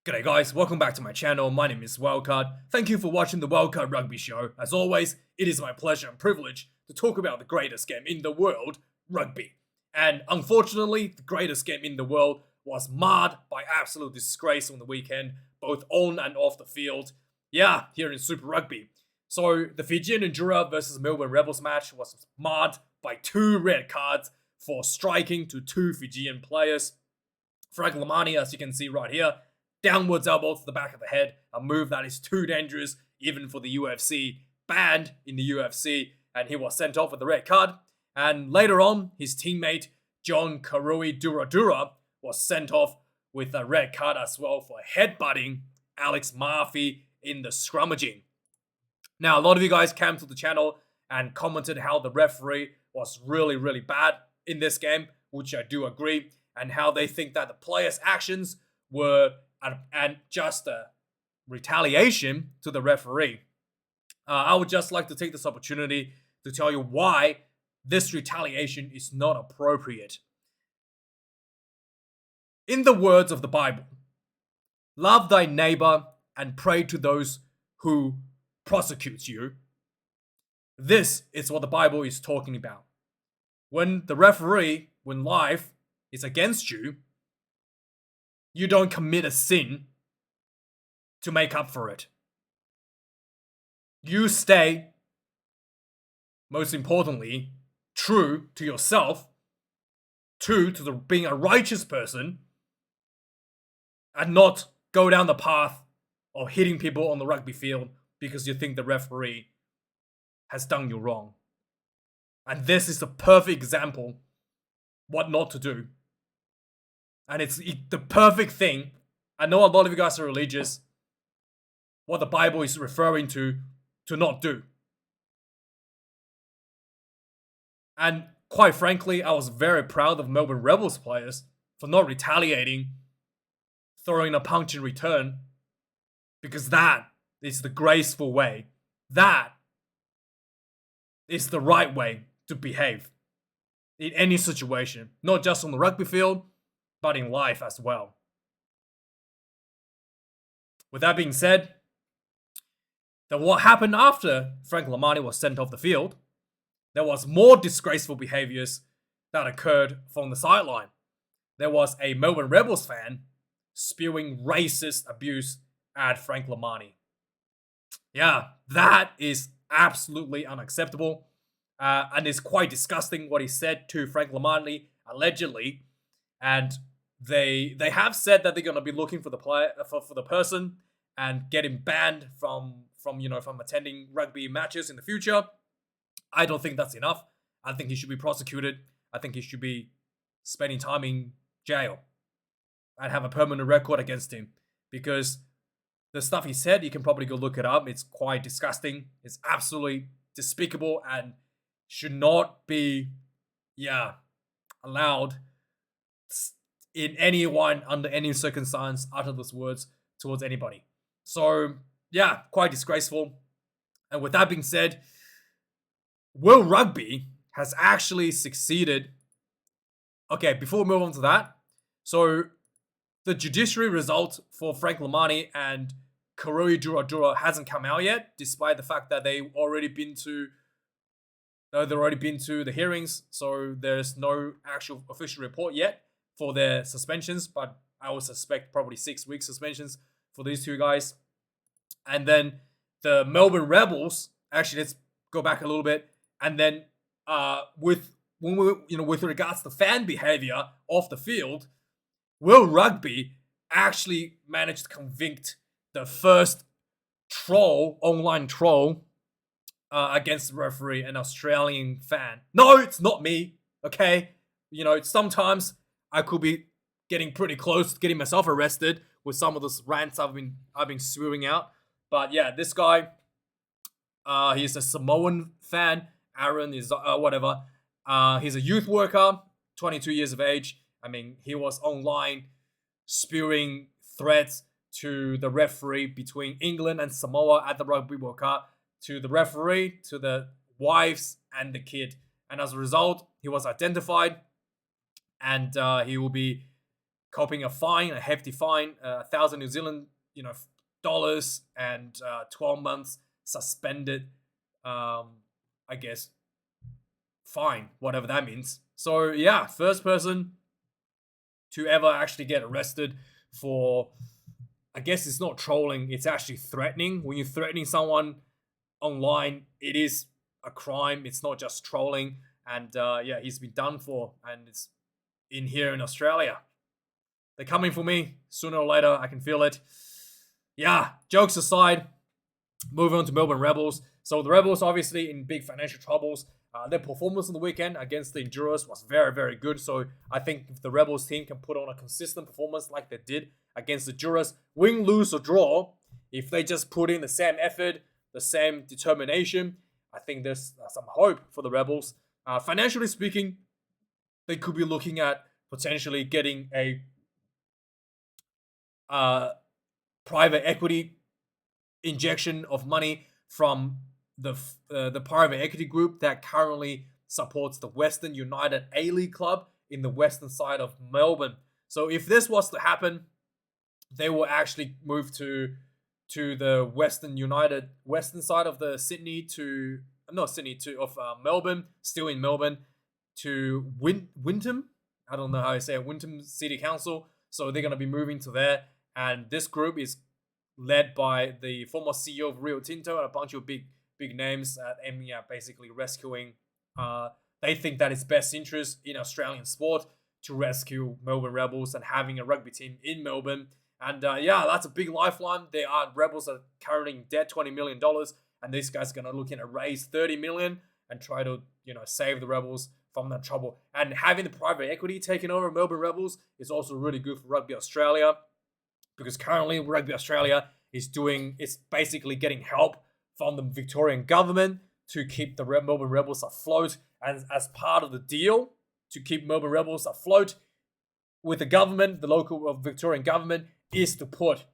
G'day guys, welcome back to my channel. My name is Wildkard. Thank you for watching the Wildkard Rugby Show. As always, it is my pleasure and privilege to talk about the greatest game in the world, rugby. And unfortunately, the greatest game in the world was marred by absolute disgrace on the weekend, both on and off the field. Yeah, here in Super Rugby. So the Fijian and Drua versus Melbourne Rebels match was marred by 2 red cards for striking to 2 Fijian players. Frank Lomani, as you can see right here, downwards elbow to the back of the head, a move that is too dangerous even for the UFC, banned in the UFC, and he was sent off with a red card. And later on, his teammate John Karui Dura was sent off with a red card as well for headbutting Alex Murphy in the scrummaging. Now, a lot of you guys came to the channel and commented how the referee was really bad in this game, which I do agree, and how they think that the players' actions were and just a retaliation to the referee. I would just like to take this opportunity to tell you why this retaliation is not appropriate. In the words of the Bible, love thy neighbor and pray to those who prosecute you. This is what the Bible is talking about. When the referee, when life is against you, you don't commit a sin to make up for it. You stay, most importantly, true to yourself, true to being a righteous person, and not go down the path of hitting people on the rugby field because you think the referee has done you wrong. And this is the perfect example what not to do. And it's the perfect thing. I know a lot of you guys are religious. What the Bible is referring to not do. And quite frankly, I was very proud of Melbourne Rebels players for not retaliating, throwing a punch in return, because that is the graceful way. That is the right way to behave in any situation, not just on the rugby field, but in life as well. With that being said, then what happened after Frank Lomani was sent off the field? There was more disgraceful behaviors that occurred from the sideline. There was a Melbourne Rebels fan spewing racist abuse at Frank Lomani. Yeah, that is absolutely unacceptable. And it's quite disgusting what he said to Frank Lomani, allegedly. And they have said that they're going to be looking for the player for the person and get him banned from attending rugby matches in the future. I don't think that's enough. I think he should be prosecuted. I think he should be spending time in jail and have a permanent record against him, because the stuff he said, you can probably go look it up. It's quite disgusting. It's absolutely despicable and should not be, allowed in anyone under any circumstance utter those words towards anybody. So, yeah, quite disgraceful. And with that being said, World Rugby has actually succeeded. Okay, before we move on to that, so the judiciary result for Frank Lomani and Karui Dura hasn't come out yet, despite the fact that they've already been to the hearings. So there's no actual official report yet for their suspensions, but I would suspect probably 6-week suspensions for these two guys. And then the Melbourne Rebels, actually, let's go back a little bit. And then with regards to fan behavior off the field, World Rugby actually managed to convict the first online troll against the referee, an Australian fan. No, it's not me, okay? Sometimes I could be getting pretty close to getting myself arrested with some of those rants I've been spewing out. But yeah, this guy, he's a Samoan fan. Aaron is whatever. He's a youth worker, 22 years of age. I mean, he was online spewing threats to the referee between England and Samoa at the Rugby World Cup, to the referee, to the wives, and the kid. And as a result, he was identified, and he will be copying a hefty fine, 1,000 New Zealand, dollars, and 12 months suspended. I guess fine, whatever that means. So yeah, first person to ever actually get arrested for, I guess it's not trolling, it's actually threatening. When you're threatening someone online, it is a crime. It's not just trolling. And yeah, he's been done for, and it's in here in Australia. They're coming for me sooner or later. I can feel it. Yeah, jokes aside, moving on to Melbourne Rebels. So the Rebels obviously in big financial troubles. Their performance on the weekend against the Enduros was very, very good. So I think if the Rebels team can put on a consistent performance like they did against the Enduros, win, lose, or draw, if they just put in the same effort, the same determination, I think there's some hope for the Rebels. Financially speaking, they could be looking at potentially getting a private equity injection of money from the private equity group that currently supports the Western United A-League club in the western side of Melbourne. So if this was to happen, they will actually move to the western side of the Melbourne, still in Melbourne, to Wyndham. I don't know how you say it, Wyndham City Council. So they're going to be moving to there. And this group is led by the former CEO of Rio Tinto and a bunch of big names aiming at basically rescuing. They think that it's best interest in Australian sport to rescue Melbourne Rebels and having a rugby team in Melbourne. And yeah, that's a big lifeline. Rebels are currently in debt $20 million, and these guys are going to look to raise $30 million and try to save the Rebels from that trouble. And having the private equity taking over Melbourne Rebels is also really good for Rugby Australia, because currently Rugby Australia is basically getting help from the Victorian government to keep the Melbourne Rebels afloat. And as part of the deal to keep Melbourne Rebels afloat with the government, the local Victorian government, is to put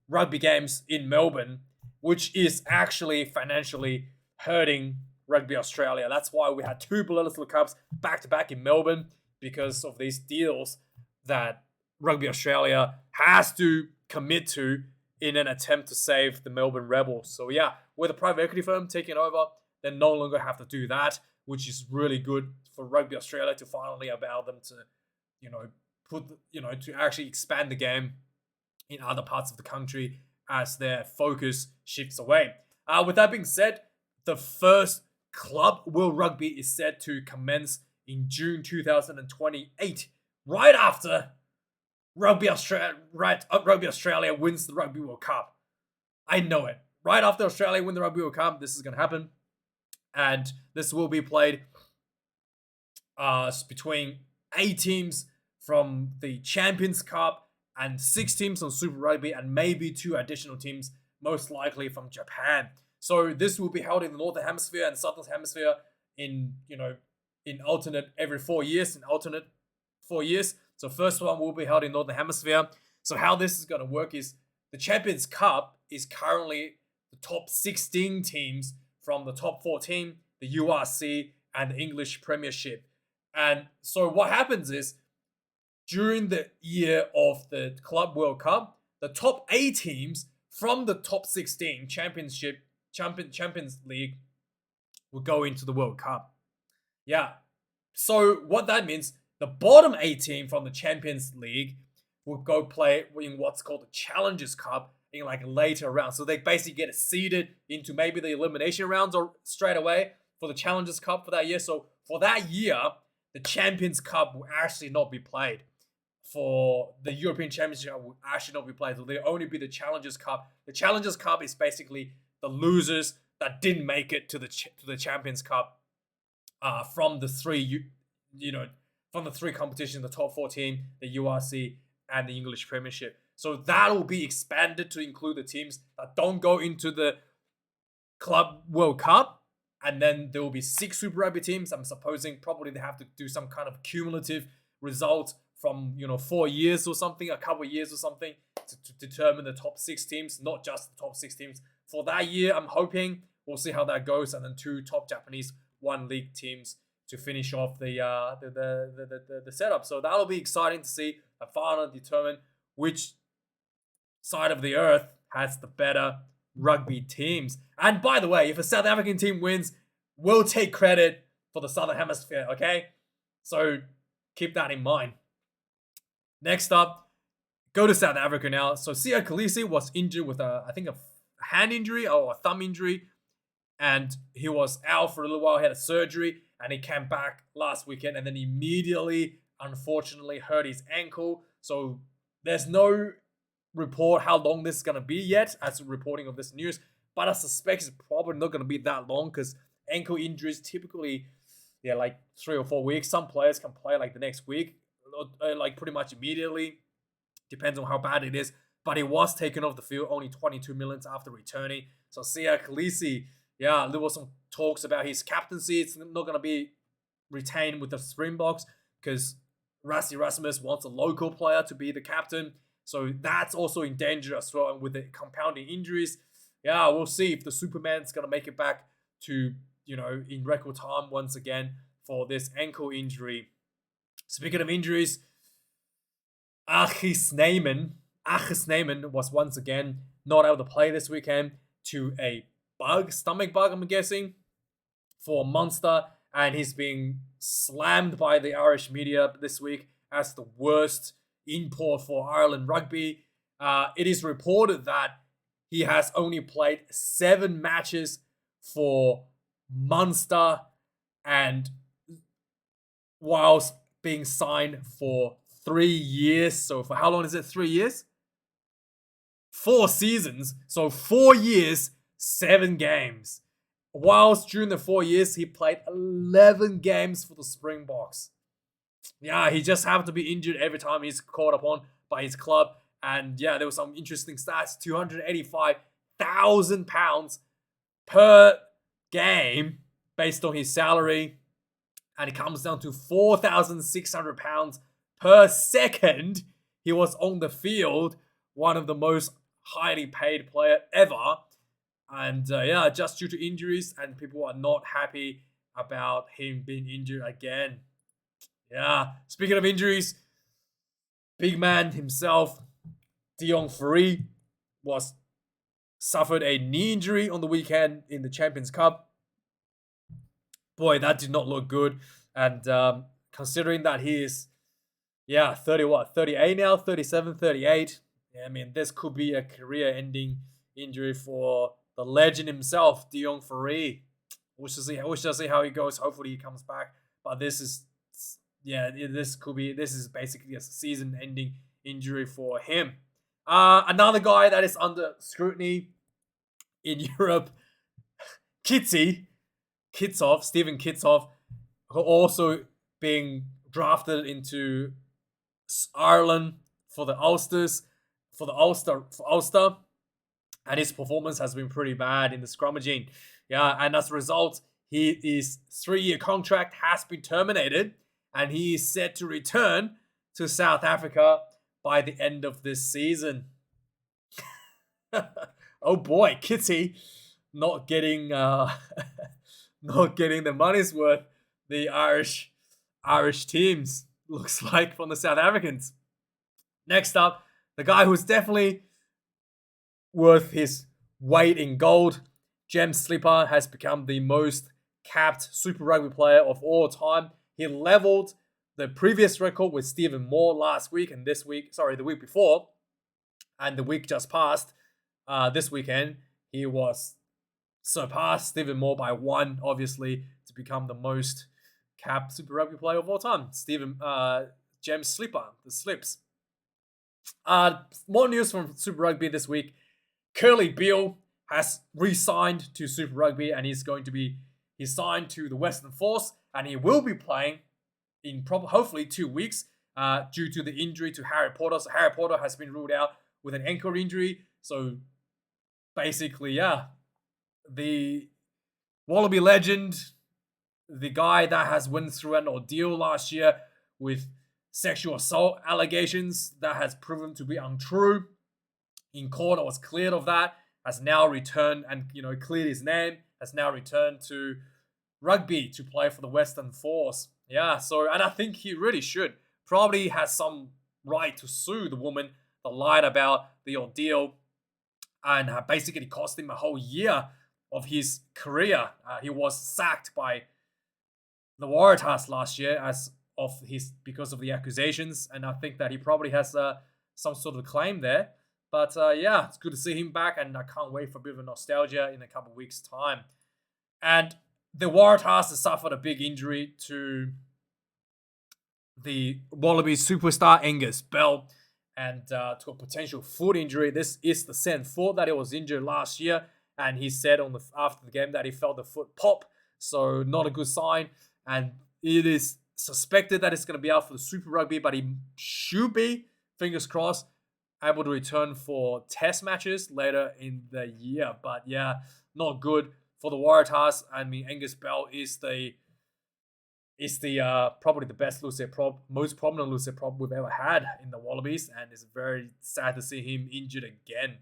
rugby games in Melbourne, which is actually financially hurting Rugby Australia. That's why we had 2 Little Cups back-to-back in Melbourne, because of these deals that Rugby Australia has to commit to in an attempt to save the Melbourne Rebels. So yeah, with a private equity firm taking over, they no longer have to do that, which is really good for Rugby Australia to finally allow them to, to actually expand the game in other parts of the country as their focus shifts away. With that being said, the first Club World Rugby is set to commence in June 2028, right after Rugby Australia wins the Rugby World Cup. I know it. Right after Australia win the Rugby World Cup, this is going to happen. And this will be played between 8 teams from the Champions Cup and 6 teams from Super Rugby, and maybe 2 additional teams, most likely from Japan. So this will be held in the Northern Hemisphere and Southern Hemisphere in alternate every 4 years, So first one will be held in Northern Hemisphere. So how this is going to work is the Champions Cup is currently the top 16 teams from the top 14, the URC, and the English Premiership. And so what happens is, during the year of the Club World Cup, the top 8 teams from the top 16 Champions League will go into the World Cup. Yeah. So what that means, the bottom 8 team from the Champions League will go play in what's called the Challengers Cup in like later rounds. So they basically get seeded into maybe the elimination rounds or straight away for the Challengers Cup for that year. So for that year, the Champions Cup will actually not be played. For the European Championship will actually not be played. So they'll only be the Challengers Cup. The Challengers Cup is basically the losers that didn't make it to the Champions Cup from the 3 competitions, the top 14, the URC, and the English Premiership. So that will be expanded to include the teams that don't go into the Club World Cup. And then there will be 6 Super Rugby teams. I'm supposing probably they have to do some kind of cumulative results from 4 years or something, a couple of years or something, to determine the top 6 teams, not just the top 6 teams. For that year, I'm hoping we'll see how that goes, and then 2 top Japanese 1 league teams to finish off the setup. So that'll be exciting to see. a final determine which side of the earth has the better rugby teams. And by the way, if a South African team wins, we'll take credit for the Southern Hemisphere, okay? So keep that in mind. Next up, go to South Africa now. So Kolisi was injured with I think a hand injury or a thumb injury, and he was out for a little while. He had a surgery, and he came back last weekend, and then immediately, unfortunately, hurt his ankle. So there's no report how long this is going to be yet as a reporting of this news, but I suspect it's probably not going to be that long because ankle injuries typically, like 3 or 4 weeks. Some players can play like the next week, like pretty much immediately. Depends on how bad it is. But he was taken off the field only 22 minutes after returning. So Kolisi, there was some talks about his captaincy. It's not going to be retained with the Springboks because Rassie Erasmus wants a local player to be the captain. So that's also in danger as well. And with the compounding injuries, we'll see if the Superman's going to make it back to, in record time once again for this ankle injury. Speaking of injuries, Angus Snyman was once again not able to play this weekend to a stomach bug, I'm guessing, for Munster. And he's being slammed by the Irish media this week as the worst import for Ireland rugby. It is reported that he has only played 7 matches for Munster, and whilst being signed for 3 years. So for how long is it? 3 years? 4 seasons. So 4 years, 7 games. Whilst during the 4 years, he played 11 games for the Springboks. He just happened to be injured every time he's called upon by his club. And there were some interesting stats. £285,000 per game based on his salary. And it comes down to £4,600 per second he was on the field. One of the most highly paid player ever. And just due to injuries, and people are not happy about him being injured again. Speaking of injuries, big man himself, Deon Farrell, suffered a knee injury on the weekend in the Champions Cup. Boy, that did not look good. And considering that he is, 38 now, 37, 38. This could be a career-ending injury for the legend himself, Deon Farrell. We shall see how he goes. Hopefully he comes back. But this is basically a season-ending injury for him. Another guy that is under scrutiny in Europe, Kitshoff, Stephen Kitshoff, who also being drafted into Ireland for the Ulster, and his performance has been pretty bad in the scrummaging. And as a result, his 3-year contract has been terminated, and he is set to return to South Africa by the end of this season. Oh boy, Kitty not getting the money's worth the Irish teams looks like from the South Africans. Next up, the guy who's definitely worth his weight in gold, Jem Slipper, has become the most capped Super Rugby player of all time. He leveled the previous record with Stephen Moore last week and the week before, and the week just passed. This weekend, he was surpassed Stephen Moore by 1, obviously, to become the most capped Super Rugby player of all time. Jem Slipper, the Slips. More news from Super Rugby this week. Kurtley Beale has re-signed to Super Rugby, and he's signed to the Western Force, and he will be playing in hopefully 2 weeks due to the injury to Harry Porter. So Harry Porter has been ruled out with an ankle injury. So basically, the Wallaby legend, the guy that has went through an ordeal last year with sexual assault allegations that has proven to be untrue. In court, I was cleared of that, has now returned and, cleared his name, has now returned to rugby to play for the Western Force. And I think he really should. Probably has some right to sue the woman that lied about the ordeal and basically cost him a whole year of his career. He was sacked by the Waratahs last year because of the accusations, and I think that he probably has some sort of claim there. But yeah, it's good to see him back, and I can't wait for a bit of a nostalgia in a couple of weeks' time. And the Waratahs have suffered a big injury to the Wallabies superstar Angus Bell, and to a potential foot injury. This is the second foot that he was injured last year, and he said after the game that he felt the foot pop, so not a good sign. And it is suspected that it's going to be out for the Super Rugby, but he should be, fingers crossed, able to return for test matches later in the year. But yeah, not good for the Waratahs. I mean, Angus Bell is probably the best loose prop, most prominent loose prop we've ever had in the Wallabies, and it's very sad to see him injured again.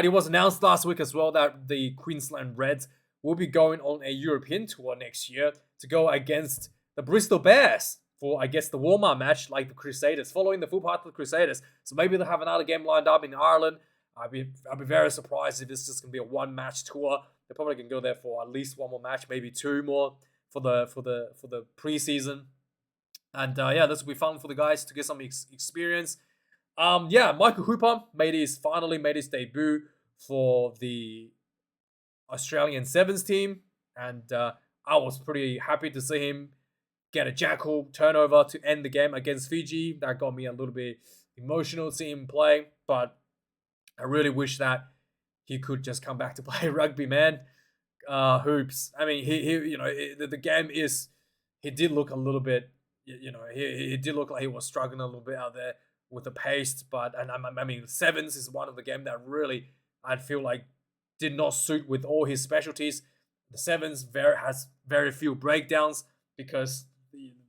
It was announced last week as well that the Queensland Reds will be going on a European tour next year to go against the Bristol Bears for, I guess, the warm-up match, like the Crusaders, following the footpath of the Crusaders. So maybe they'll have another game lined up in Ireland. I'd be very surprised if this is just going to be a one-match tour. They're probably going to go there for at least one more match, maybe two more for the preseason. And yeah, this will be fun for the guys to get some experience. Yeah, Michael Hooper finally made his debut for the Australian Sevens team, and I was pretty happy to see him get a jackal turnover to end the game against Fiji. That got me a little bit emotional to see him play, but I really wish that he could just come back to play rugby, man. Hoops. I mean, the game is. He did look a little bit, he did look like he was struggling a little bit out there with the pace, but I mean, Sevens is one of the game that really I feel like did not suit with all his specialties. The Sevens has very few breakdowns because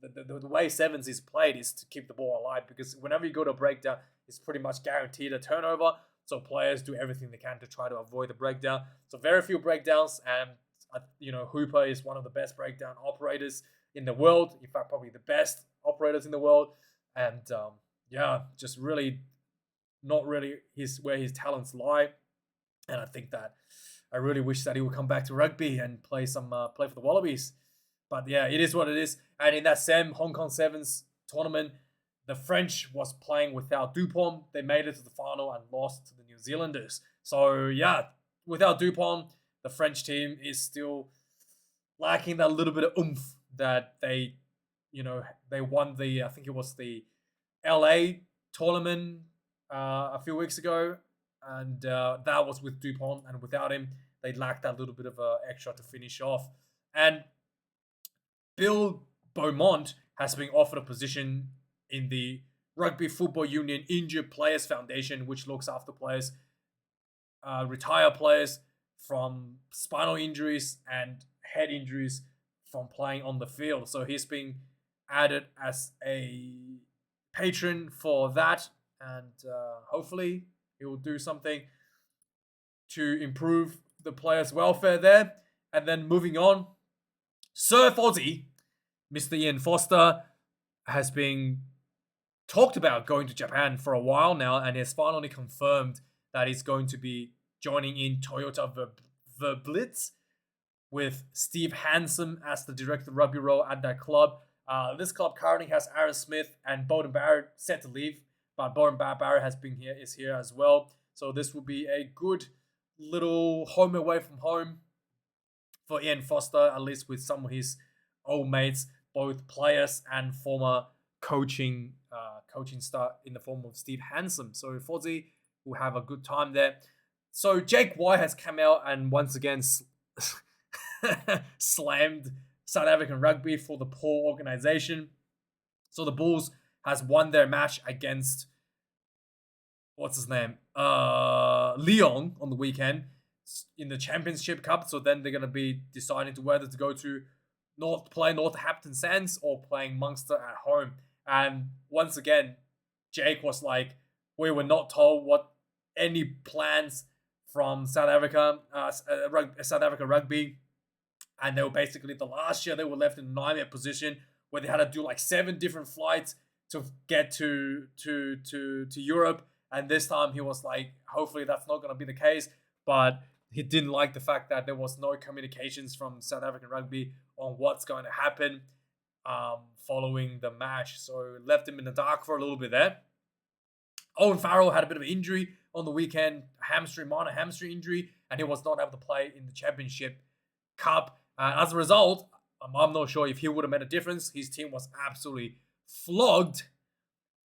the way Sevens is played is to keep the ball alive, because whenever you go to a breakdown, it's pretty much guaranteed a turnover. So players do everything they can to try to avoid the breakdown. So very few breakdowns, and Hooper is one of the best breakdown operators in the world. In fact, probably the best operators in the world. And yeah, just really not really where his talents lie. And I think that I really wish that he would come back to rugby and play for the Wallabies. But yeah, it is what it is. And in that same Hong Kong Sevens tournament, the French was playing without Dupont. They made it to the final and lost to the New Zealanders. So yeah, without Dupont, the French team is still lacking that little bit of oomph that they won I think it was the LA tournament a few weeks ago, and that was with Dupont, and without him, they lacked that little bit of extra to finish off. And Bill Beaumont has been offered a position in the Rugby Football Union Injured Players Foundation, which looks after players, retire players from spinal injuries and head injuries from playing on the field. So he's been added as a patron for that, and hopefully he will do something to improve the players' welfare there. And then moving on, Sir Fozzie, Mr. Ian Foster, has been talked about going to Japan for a while now, and has finally confirmed that he's going to be joining in Toyota Verblitz with Steve Handsome as the director of rugby role at that club. This club currently has Aaron Smith and Bowden Barrett set to leave, but Bowden Barrett is here as well. So this will be a good little home away from home for Ian Foster, at least with some of his old mates, both players and former coaching star in the form of Steve Handsome. So Fozzie will have a good time there. So Jake White has come out and once again slammed South African rugby for the poor organisation. So the Bulls has won their match against Leon on the weekend in the Championship Cup. So then they're going to be deciding to whether to go to Northampton Saints or playing Munster at home. And once again, Jake was like, we were not told what any plans from South Africa rugby. And they were basically, the last year they were left in a nightmare position where they had to do like 7 different flights to get to Europe. And this time he was like, hopefully that's not going to be the case. But he didn't like the fact that there was no communications from South African rugby on what's going to happen following the match. So it left him in the dark for a little bit there. Owen Farrell had a bit of an injury on the weekend, minor hamstring injury, and he was not able to play in the Championship Cup. As a result, I'm not sure if he would have made a difference. His team was absolutely flogged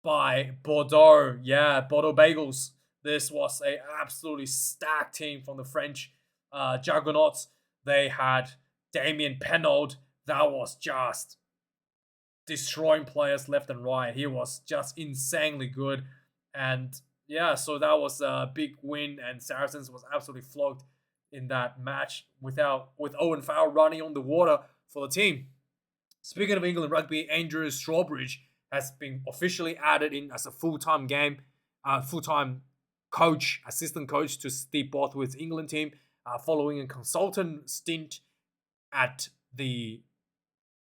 by Bordeaux. Yeah, Bordeaux Bagels. This was a absolutely stacked team from the French juggernauts. They had Damien Penaud. That was just destroying players left and right. He was just insanely good. And yeah, so that was a big win, and Saracens was absolutely flogged in that match with Owen Farrell running on the water for the team. Speaking of England rugby, Andrew Strawbridge has been officially added in as a full-time assistant coach to Steve Borthwick's England team, following a consultant stint at the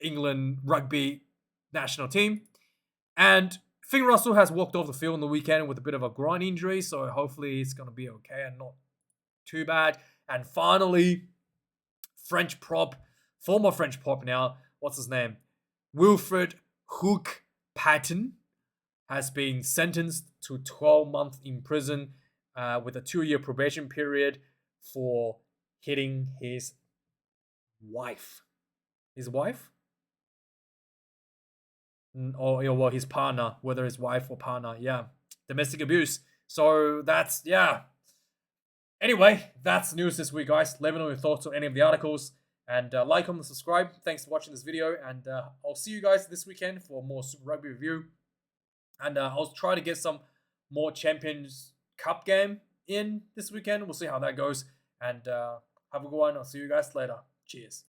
England rugby national team. And Finn Russell has walked off the field on the weekend with a bit of a groin injury, so hopefully it's going to be okay and not too bad. And finally, former French prop now, what's his name? Wilfred Hook Patton has been sentenced to 12 months in prison with a 2-year probation period for hitting his wife. His wife? Or his partner, whether his wife or partner. Yeah, domestic abuse. So that's, yeah. Anyway, that's news this week, guys. Let me know your thoughts on any of the articles. And like, comment, subscribe. Thanks for watching this video. And I'll see you guys this weekend for more Super Rugby review. And I'll try to get some more Champions Cup game in this weekend. We'll see how that goes. And have a good one. I'll see you guys later. Cheers.